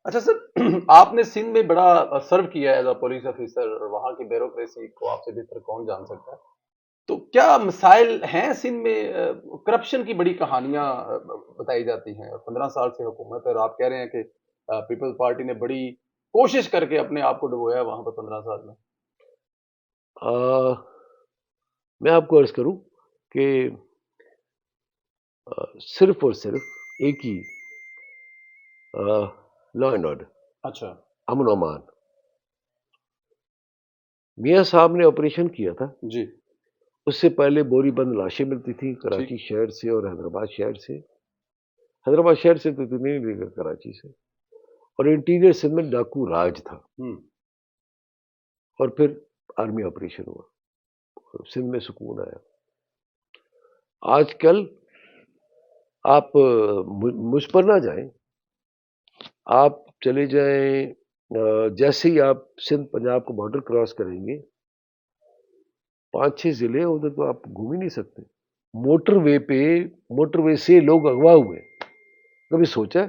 اچھا سر، آپ نے سندھ میں بڑا سرو کیا ہے ایز اے پولیس آفیسر، اور وہاں کی بیوروکریسی کو آپ سے بہتر کون جان سکتا ہے؟ تو کیا مسائل ہیں سندھ میں؟ کرپشن کی بڑی کہانیاں بتائی جاتی ہیں، اور 15 سال سے حکومت ہے، اور آپ کہہ رہے ہیں کہ پیپلز پارٹی نے بڑی کوشش کر کے اپنے آپ کو ڈبویا ہے وہاں پر 15 سال میں۔ آ، میں آپ کو عرض کروں کہ صرف اور صرف ایک ہی لا اینڈ آرڈر، اچھا امن و امان، میاں صاحب نے آپریشن کیا تھا. جی اس سے پہلے بوری بند لاشیں ملتی تھیں ٹھیک کراچی شہر سے اور حیدرآباد شہر سے. حیدرآباد شہر سے تو نہیں لے کر کراچی سے. اور انٹیریئر سندھ میں ڈاکو راج تھا. ہوں اور پھر آرمی آپریشن ہوا، سندھ میں سکون آیا. آج کل آپ مجھ پر نہ جائیں، آپ چلے جائیں جیسے ہی آپ سندھ پنجاب کو بارڈر کراس کریں گے، 5-6 ضلع ادھر تو آپ گھوم ہی نہیں سکتے. موٹر وے سے لوگ اغوا ہوئے، کبھی سوچا ہے؟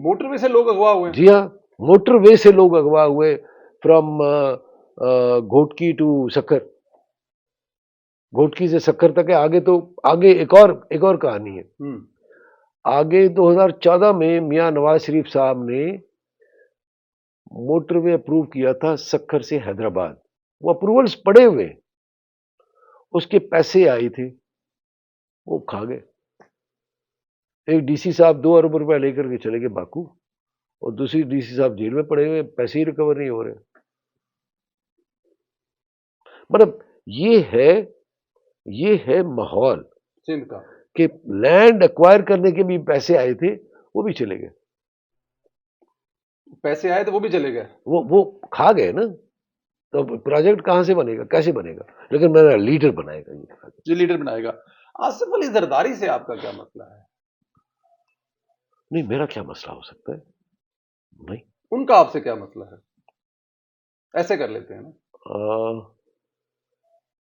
موٹر وے سے لوگ اغوا ہوئے ہیں؟ جی ہاں، موٹر وے سے لوگ اغوا ہوئے، فرام گھوٹکی ٹو سکر، گھوٹکی سے سکر تک ہے. آگے تو آگے ایک اور کہانی ہے. ہوں آگے 2014 میں میاں نواز شریف صاحب نے موٹر وے اپروو کیا تھا سکر سے حیدرآباد. وہ اپروولز پڑے ہوئے، اس کے پیسے آئے تھے، وہ کھا گئے. ایک ڈی سی صاحب 2 ارب روپے لے کر کے چلے گئے باکو، اور دوسری ڈی سی صاحب جیل میں پڑے ہوئے، پیسے ہی ریکور نہیں ہو رہے. مطلب یہ ہے ماحول سندھ کا کہ لینڈ ایکوائر کرنے کے بھی پیسے آئے تھے، وہ بھی چلے گئے. پیسے آئے تو وہ بھی چلے گئے. وہ کھا گئے نا. تو پروجیکٹ کہاں سے بنے گا، کیسے بنے گا؟ لیکن میرا لیڈر بنائے گا یہ. جو لیڈر بنائے گا. آصف علی زرداری سے آپ کا کیا مسئلہ ہے؟ نہیں، میرا کیا مسئلہ ہو سکتا ہے؟ نہیں. ان کا آپ سے کیا مسئلہ ہے؟ ایسے کر لیتے ہیں نا.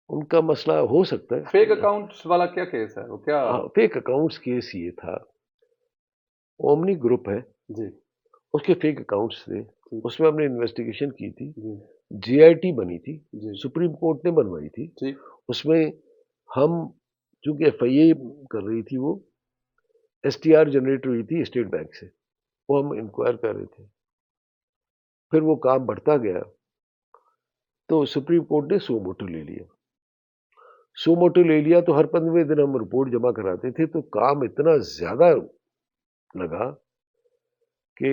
ان کا مسئلہ ہو سکتا ہے. فیک اکاؤنٹس والا کیا کیس ہے وہ کیا؟ فیک اکاؤنٹس کیس یہ تھا، اومنی گروپ ہے، جی اس کے فیک اکاؤنٹس تھے. اس میں ہم نے انویسٹیگیشن کی تھی. جی جی آئی ٹی بنی تھی، جی سپریم کورٹ نے بنوائی تھی. ٹھیک اس میں ہم چونکہ ایف آئی اے کر رہی تھی، وہ ایس ٹی آر جنریٹ ہوئی تھی اسٹیٹ بینک سے، وہ ہم انکوائر کر رہے تھے. پھر وہ کام بڑھتا گیا تو سپریم کورٹ نے سو موٹو لے لیا. سو موٹو لے لیا تو ہر 15 دن ہم رپورٹ جمع کراتے تھے. تو کام اتنا زیادہ لگا کہ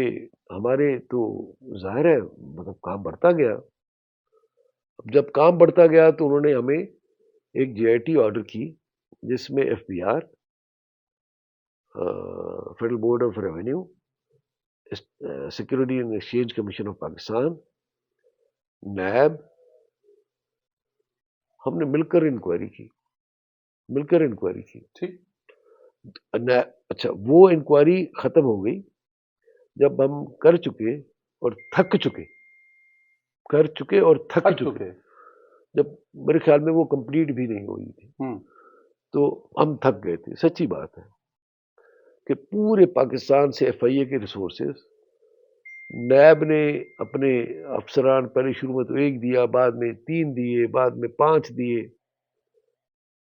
ہمارے تو ظاہر ہے مطلب کام بڑھتا گیا. جب کام بڑھتا گیا تو انہوں نے ہمیں ایک جی آئی ٹی آرڈر کی، جس میں F B R, Federal Board of Revenue, Security and Exchange Commission of Pakistan, NAB, ہم نے مل کر انکوائری کی. ٹھیک. اچھا، وہ انکوائری ختم ہو گئی جب ہم کر چکے اور تھک چکے. جب میرے خیال میں وہ کمپلیٹ بھی نہیں ہوئی تھی تو ہم تھک گئے تھے. سچی بات ہے کہ پورے پاکستان سے ایف آئی اے کے ریسورسز، نیب نے اپنے افسران پہلے شروع میں تو 1 دیا، بعد میں 3 دیے، بعد میں 5 دیے.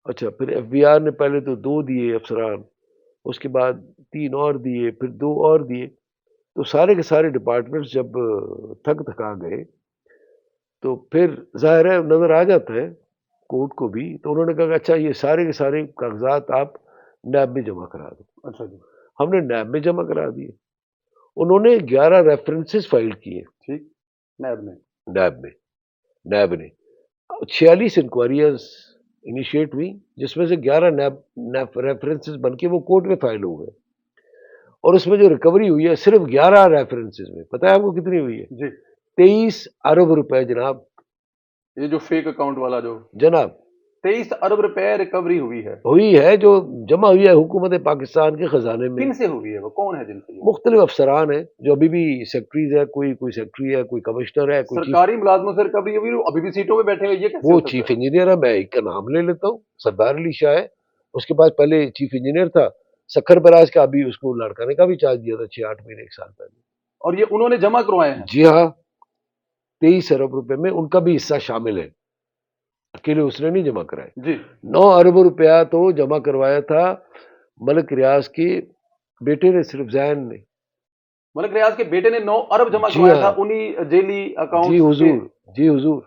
اچھا، پھر ایف بی آر نے پہلے تو 2 دیے افسران، اس کے بعد 3 اور دیے، پھر 2 اور دیے. تو سارے کے سارے ڈپارٹمنٹس جب تھکا گئے تو پھر ظاہر ہے نظر آ جاتا ہے کورٹ کو بھی. تو انہوں نے کہا کہ اچھا یہ سارے کے سارے کاغذات آپ نیب میں جمع کرا دو. اچھا جی ہم نے نیب میں جمع کرا دیے. انہوں نے 11 ریفرنسز فائل کیے ٹھیک. نیب نے 46 انکوائریز انیشیٹ ہوئی، جس میں سے 11 نیب ریفرنسز بن کے وہ کورٹ میں فائل ہو گئے. اور اس میں جو ریکوری ہوئی ہے صرف 11 ریفرنسز میں، پتہ ہے آپ کو کتنی ہوئی ہے؟ جی 23 ارب روپے جناب. یہ جو فیک اکاؤنٹ والا جو جناب 23 ارب روپے ریکوری ہوئی ہے جو جمع ہوئی ہے حکومت پاکستان کے خزانے میں. کن سے ہوئی ہے؟ وہ کون ہے جن سے؟ مختلف افسران ہیں جو ابھی بھی سیکٹریز ہے، کوئی سیکٹری ہے، کوئی کمشنر ہے، کوئی چیف، سرکاری ملازموں سے ریکوری ہوئی، ابھی بھی سیٹوں پہ بیٹھے ہوئے، یہ کیسے وہ ہو سکتا چیف ہے؟ انجینئر ہے. میں ایک کا نام لے لیتا ہوں، سردار علی شاہ ہے. اس کے پاس پہلے چیف انجینئر تھا سکھر براج کا، ابھی اس کو لڑکانے کا بھی چارج دیا تھا 6-8 مہینے 1 سال پہلے. اور یہ انہوں نے جمع کروائے ہیں؟ جی ہاں، 23 ارب روپے میں ان کا بھی حصہ شامل ہے، اکیلے اس نے نہیں جمع کرائے. جی 9 ارب روپیہ تو جمع کروایا تھا ملک ریاض کے بیٹے نے، صرف زین نے. ملک ریاض کے بیٹے نے 9 ارب جمع جی کروایا ہاں، تھا انہی جیلی جی اکاؤنٹس کے. حضور، جی حضور.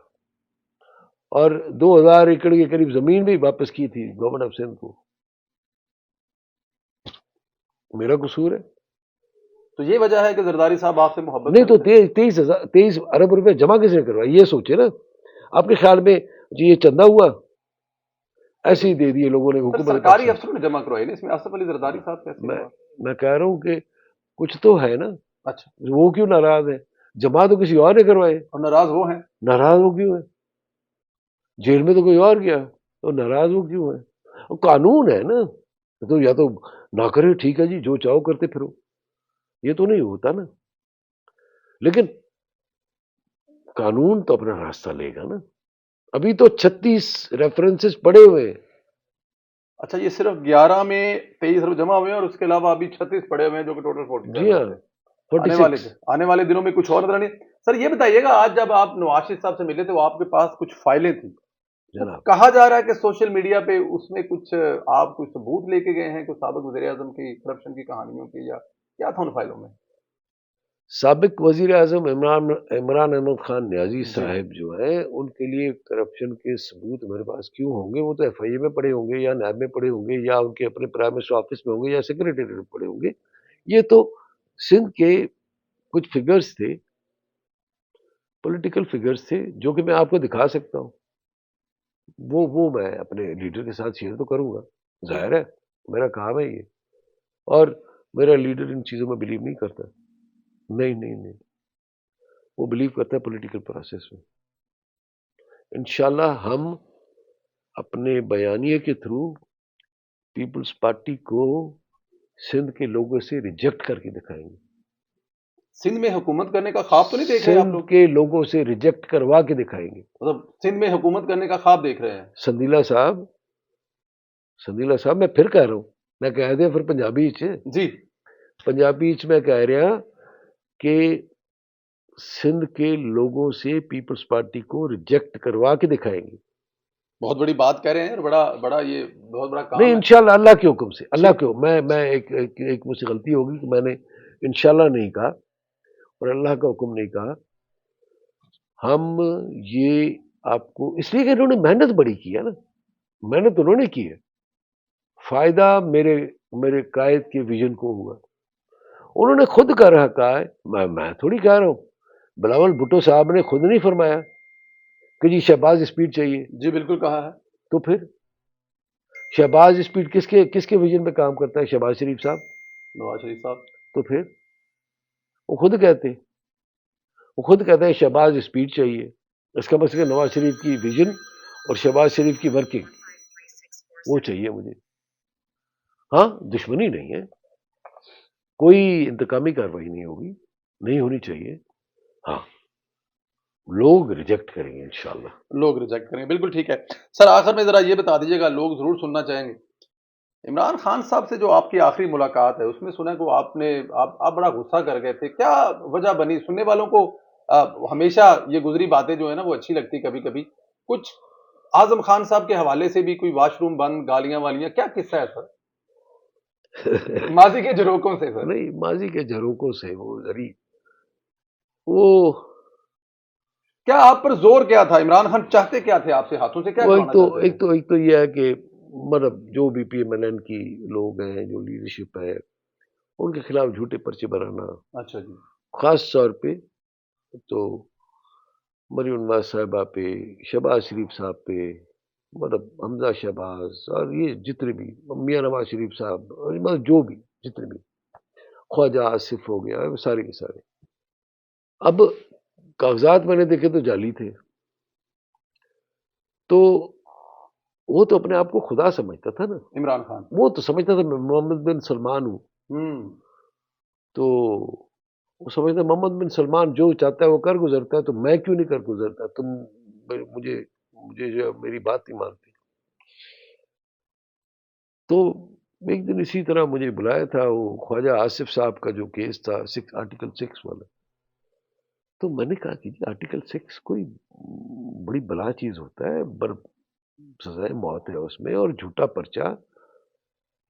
اور 2000 ایکڑ کے قریب زمین بھی واپس کی تھی گورنمنٹ آف سندھ کو. میرا قصور ہے؟ تو یہ وجہ ہے کہ زرداری صاحب آپ سے محبت نہیں تو کرتے ہیں؟ 23 ارب روپے جمع کس نے کروایا؟ یہ سوچے نا. اپنے خیال میں جی یہ چندہ ہوا، ایسے ہی دے دیے لوگوں نے سر حکومت سرکاری پاکستان. افسروں نے جمع کروائی نا، اس میں آصف علی زرداری صاحب کیسے میں ہوا؟ میں کہہ رہا ہوں کہ کچھ تو ہے نا. اچھا، وہ کیوں ناراض ہے؟ جمع تو کسی اور نے کروائے. اور ناراض وہ ہیں؟ ناراض وہ کیوں ہے؟ جیل میں تو کوئی اور گیا، تو ناراض وہ کیوں ہے؟ وہ قانون ہے نا. تو یا تو نہ کرے، ٹھیک ہے جی، جو چاہو کرتے پھرو. یہ تو نہیں ہوتا نا. لیکن قانون تو اپنا راستہ لے گا نا. ابھی تو 36 ریفرنسز پڑے ہوئے ہیں. اچھا، یہ صرف 11 میں 23 ارب جمع ہوئے ہیں، اور اس کے علاوہ ابھی 36 پڑے ہوئے ہیں جو کہ ٹوٹل 47 جی ہاں، ہوتے ہیں. آنے والے دنوں میں کچھ اور نظر نہیں. سر یہ بتائیے گا، آج جب آپ نواز شریف صاحب سے ملے تھے، وہ آپ کے پاس کچھ فائلیں تھیں، تو جناب. کہا جا رہا ہے کہ سوشل میڈیا پہ اس میں کچھ آپ کچھ ثبوت لے کے گئے ہیں کچھ سابق وزیر اعظم کی کرپشن کی کہانیوں کی، یا کیا تھا ان فائلوں میں؟ سابق وزیر اعظم عمران احمد خان نیازی جی صاحب جو ہیں، ان کے لیے کرپشن کے ثبوت میرے پاس کیوں ہوں گے؟ وہ تو ایف آئی اے میں پڑے ہوں گے، یا نیب میں پڑے ہوں گے، یا ان کے اپنے پرائم منسٹر آفس میں ہوں گے، یا سیکریٹریٹ میں پڑے ہوں گے. یہ تو سندھ کے کچھ فگرز تھے، پولیٹیکل فگرز تھے، جو کہ میں آپ کو دکھا سکتا ہوں. وہ میں اپنے لیڈر کے ساتھ شیئر تو کروں گا، ظاہر ہے میرا کام ہے یہ. اور میرا لیڈر ان چیزوں میں بلیو نہیں کرتا. نہیں، وہ بلیو کرتا ہے پولیٹیکل پروسیس میں. انشاءاللہ ہم اپنے بیانیے کے تھرو پیپلز پارٹی کو سندھ کے لوگوں سے ریجیکٹ کر کے دکھائیں گے. سندھ میں حکومت کرنے کا خواب تو نہیں دیکھ رہے آپ سندھ لوگ؟ کے لوگوں سے ریجیکٹ کروا کے دکھائیں گے. مطلب سندھ میں حکومت کرنے کا خواب دیکھ رہے ہیں؟ سندیلا صاحب میں پھر کہہ رہا ہوں، میں کہہ دیا پھر پنجابی جی میں کہہ رہا کہ سندھ کے لوگوں سے پیپلز پارٹی کو ریجیکٹ کروا کے دکھائیں گے. بہت بڑی بات کہہ رہے ہیں، اور بڑا یہ بہت بڑا نہیں، کام ہے. انشاءاللہ اللہ کے حکم سے. جی اللہ کے میں ایک مجھ سے غلطی ہوگی کہ میں نے انشاءاللہ نہیں کہا اور اللہ کا حکم نہیں کہا. ہم یہ آپ کو اس لیے کہ انہوں نے محنت بڑی کی ہے نا. محنت انہوں نے کی ہے. فائدہ میرے قائد کے ویژن کو ہوا. انہوں نے خود کر رکھا ہے، میں تھوڑی کہہ رہا ہوں. بلاول بھٹو صاحب نے خود نہیں فرمایا کہ جی شہباز اسپیڈ چاہیے. جی بالکل کہا ہے. تو پھر شہباز اسپیڈ کس کے ویژن پہ کام کرتا ہے؟ شہباز شریف صاحب. نواز شریف صاحب. تو پھر وہ خود کہتے ہیں شہباز اسپیڈ چاہیے. اس کا مطلب نواز شریف کی ویژن اور شہباز شریف کی ورکنگ وہ چاہیے مجھے. ہاں، دشمنی نہیں ہے، کوئی انتقامی کاروائی نہیں ہوگی، نہیں ہونی چاہیے. ہاں، لوگ ریجیکٹ کریں گے انشاءاللہ. لوگ ریجیکٹ کریں گے، بالکل ٹھیک ہے. سر آخر میں ذرا یہ بتا دیجیے گا، لوگ ضرور سننا چاہیں گے، عمران خان صاحب سے جو آپ کی آخری ملاقات ہے اس میں سنا کہ آپ بڑا غصہ کر گئے تھے. کیا وجہ بنی؟ سننے والوں کو ہمیشہ یہ گزری باتیں جو ہے نا وہ اچھی لگتی، کبھی کبھی کچھ اعظم خان صاحب کے حوالے سے بھی کوئی واش روم بند، گالیاں والیاں، کیا قصہ ہے سر؟ ماضی کے جھروکوں سے سر. نہیں، ماضی کے جھروکوں سے وہ ذریع وہ کیا آپ پر زور کیا تھا؟ عمران خان چاہتے کیا تھے آپ سے؟ ہاتھوں سے کیا کروانا چاہتے تھے؟ ایک تو یہ ہے کہ مطلب جو بھی پی ایم ایل این کی لوگ ہیں، جو لیڈرشپ ہے، ان کے خلاف جھوٹے پرچے بنانا. اچھا جی. خاص طور پہ تو مریم نواز صاحبہ پہ، شہباز شریف صاحب پہ، مطلب حمزہ شہباز، اور یہ جتنے بھی میاں نواز شریف صاحب، مطلب جو بھی جتنے بھی، خواجہ آصف ہو گیا، سارے کے سارے. اب کاغذات میں نے دیکھے تو جعلی تھے. تو وہ تو اپنے آپ کو خدا سمجھتا تھا نا عمران خان. وہ تو سمجھتا تھا میں محمد بن سلمان ہوں. تو وہ سمجھتا محمد بن سلمان جو چاہتا ہے وہ کر گزرتا ہے، تو میں کیوں نہیں کر گزرتا؟ تم مجھے جو میری بات نہیں مانتی. تو ایک دن اسی طرح مجھے بلایا تھا وہ خواجہ آصف صاحب کا جو کیس تھا آرٹیکل 6 والا. تو میں نے کہا کہ آرٹیکل 6 کوئی بڑی بلا چیز ہوتا ہے، سزائے موت ہے اس میں، اور جھوٹا پرچہ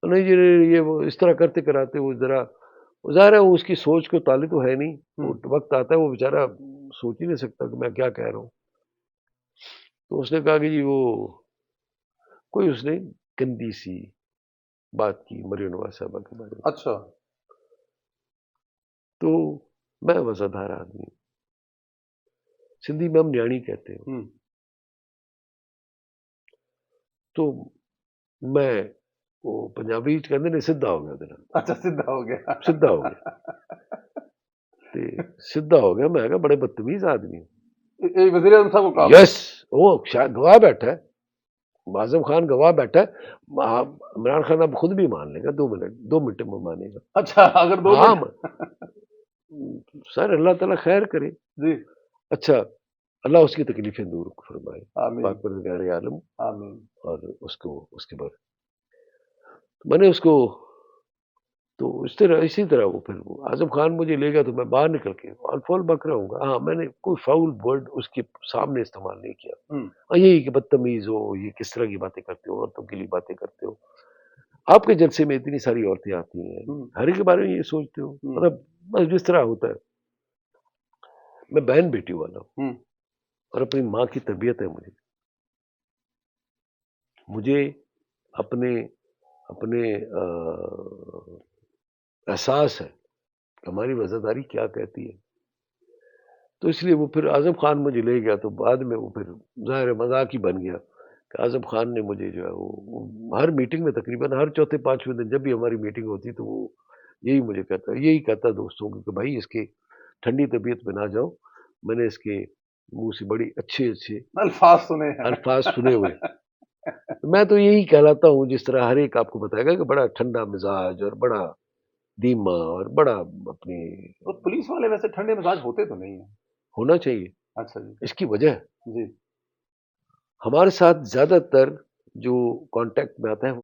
نہیں جی، یہ وہ اس طرح کرتے کراتے وہ ذرا ظاہر ہے وہ اس کی سوچ کو تالے تو ہے نہیں. وہ وقت آتا ہے وہ بیچارہ سوچ ہی نہیں سکتا کہ میں کیا کہہ رہا ہوں. تو اس نے کہا کہ جی وہ کوئی اس نے گندی سی بات کی مریم نواز صاحبہ کے بارے میں. اچھا. تو میں وزادار آدمی ہوں، سندھی میں ہم نیاڑی کہتے ہیں. تو میں وہ پنجابی کہتے ہیں سدھا ہو گیا. اچھا، سدھا ہو گیا. سدھا ہو گیا. سدھا ہو گیا. میں کہا بڑے بدتمیز آدمی ہوں. وزیر اعظم صاحب کو کہا؟ یس، وہ شاید گواہ بیٹھا ہے، اعظم خان گواہ بیٹھا ہے. عمران خان اب خود بھی مان لے گا، 2 منٹ میں مانے گا. اچھا، اگر 2 منٹ. سر اللہ تعالیٰ خیر کرے. جی. اچھا، اللہ اس کی تکلیفیں دور فرمائے. آمین. پاک پروردگار عالم. آمین. اور اس کے بعد میں نے اس کو تو اسی طرح وہ پھر اعظم خان مجھے لے گیا تو میں باہر نکل کے فول بک رہا ہوں گا. ہاں، میں نے کوئی فاؤل ورڈ اس کے سامنے استعمال نہیں کیا. یہی کہ بدتمیز ہو، یہ کس طرح کی باتیں کرتے ہو، عورتوں کے لیے باتیں کرتے ہو، آپ کے جلسے میں اتنی ساری عورتیں آتی ہیں، ہر ایک کے بارے میں یہ سوچتے ہو. مطلب بس جس طرح ہوتا ہے. میں بہن بیٹی والا ہوں اور اپنی ماں کی تربیت ہے. مجھے اپنے احساس ہے کہ ہماری وفاداری کیا کہتی ہے. تو اس لیے وہ پھر اعظم خان مجھے لے گیا تو بعد میں وہ پھر ظاہر مذاق ہی بن گیا کہ اعظم خان نے مجھے جو ہے وہ ہر میٹنگ میں تقریباً ہر چوتھے پانچویں دن جب بھی ہماری میٹنگ ہوتی تو وہ یہی کہتا دوستوں کو کہ بھائی اس کے ٹھنڈی طبیعت میں نہ جاؤ. میں نے اس کے منہ سے بڑی اچھے الفاظ سنے ہوئے. میں تو یہی کہلاتا ہوں جس طرح ہر ایک آپ کو بتائے گا کہ بڑا ٹھنڈا مزاج اور بڑا دھیما اور بڑا اپنی. پولیس والے ویسے ٹھنڈے مزاج ہوتے تو نہیں ہیں. ہونا چاہیے. اچھا جی. اس کی وجہ جی ہمارے ساتھ زیادہ تر جو کانٹیکٹ میں آتا ہے